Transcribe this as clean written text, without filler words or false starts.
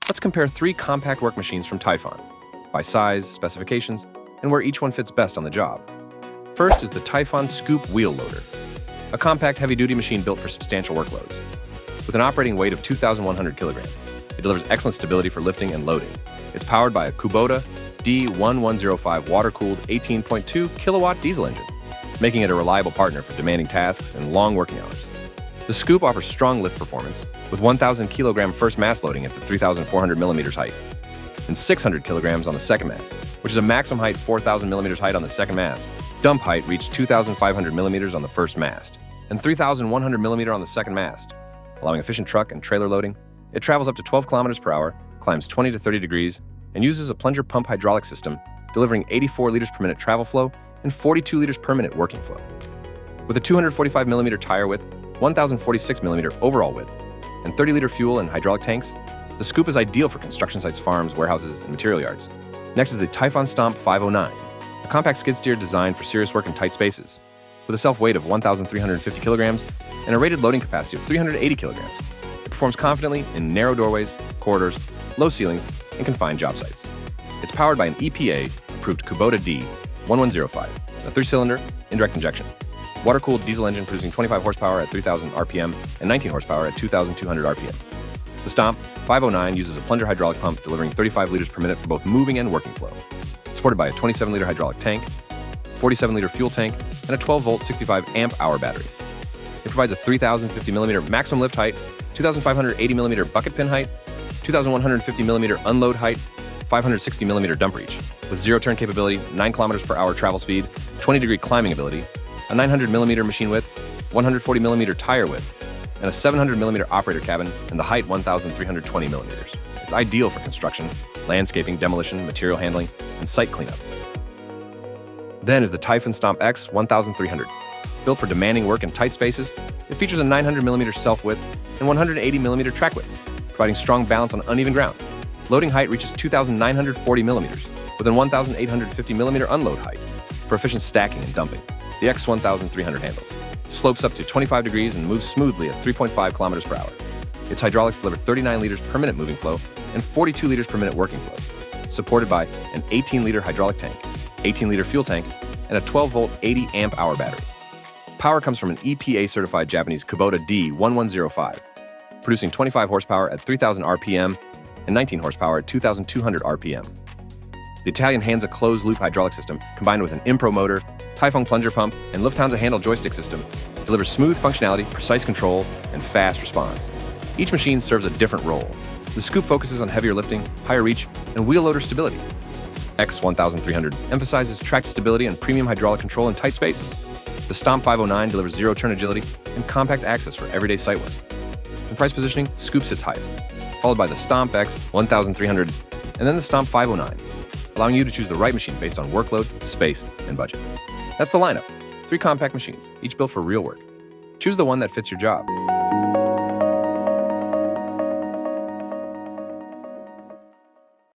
Let's compare 3 compact work machines from TYPHON, by size, specifications, and where each one fits best on the job. First is the TYPHON SKOOP Wheel Loader, a compact heavy-duty machine built for substantial workloads. With an operating weight of 2,100 kilograms, it delivers excellent stability for lifting and loading. It's powered by a Kubota D1105 water-cooled 18.2 kilowatt diesel engine, making it a reliable partner for demanding tasks and long working hours. The Scoop offers strong lift performance with 1,000 kilogram first mast loading at the 3,400 millimeters height and 600 kilograms on the second mast, which is a maximum height 4,000 millimeters height on the second mast. Dump height reached 2,500 millimeters on the first mast and 3,100 millimeter on the second mast, allowing efficient truck and trailer loading. It travels up to 12 kilometers per hour, climbs 20 to 30 degrees, and uses a plunger pump hydraulic system, delivering 84 liters per minute travel flow and 42 liters per minute working flow. With a 245 millimeter tire width, 1,046 millimeter overall width, and 30-liter fuel and hydraulic tanks, the Scoop is ideal for construction sites, farms, warehouses, and material yards. Next is the TYPHON STOMP X1300, a compact skid steer designed for serious work in tight spaces. With a self-weight of 1,350 kilograms and a rated loading capacity of 380 kilograms, it performs confidently in narrow doorways, corridors, low ceilings, and confined job sites. It's powered by an EPA-approved Kubota D1105, a 3-cylinder, indirect injection, water-cooled diesel engine producing 25 horsepower at 3,000 RPM and 19 horsepower at 2,200 RPM. The Stomp X1300 uses a plunger hydraulic pump delivering 35 liters per minute for both moving and working flow, supported by a 27-liter hydraulic tank, 47-liter fuel tank, and a 12-volt 65-amp-hour battery. It provides a 3,050 millimeter maximum lift height, 2,580 millimeter bucket pin height, 2,150 millimeter unload height, 560 millimeter dump reach, with zero turn capability, 9 kilometers per hour travel speed, 20-degree climbing ability, a 900 millimeter machine width, 140 millimeter tire width, and a 700 millimeter operator cabin, and the height 1,320 millimeters. It's ideal for construction, landscaping, demolition, material handling, and site cleanup. Then is the TYPHON STOMP X1300. Built for demanding work in tight spaces, it features a 900 millimeter self-width and 180 millimeter track width, providing strong balance on uneven ground. Loading height reaches 2,940 millimeters, with a 1,850 millimeter unload height for efficient stacking and dumping. The X1300 handles, slopes up to 25 degrees and moves smoothly at 3.5 kilometers per hour. Its hydraulics deliver 39 liters per minute moving flow and 42 liters per minute working flow, supported by an 18-liter hydraulic tank, 18-liter fuel tank, and a 12-volt 80-amp-hour battery. Power comes from an EPA-certified Japanese Kubota D1105, producing 25 horsepower at 3,000 RPM and 19 horsepower at 2,200 RPM. The Italian Hansa closed-loop hydraulic system, combined with an Impro motor, TYPHON plunger pump, and Lufthansa handle joystick system, delivers smooth functionality, precise control, and fast response. Each machine serves a different role. The Scoop focuses on heavier lifting, higher reach, and wheel loader stability. X1300 emphasizes track stability and premium hydraulic control in tight spaces. The Stomp X1300 delivers zero-turn agility and compact access for everyday site work. In price positioning, Scoop sits highest, followed by the Stomp X1300 and then the Stomp X1300, allowing you to choose the right machine based on workload, space, and budget. That's the lineup. 3 compact machines, each built for real work. Choose the one that fits your job.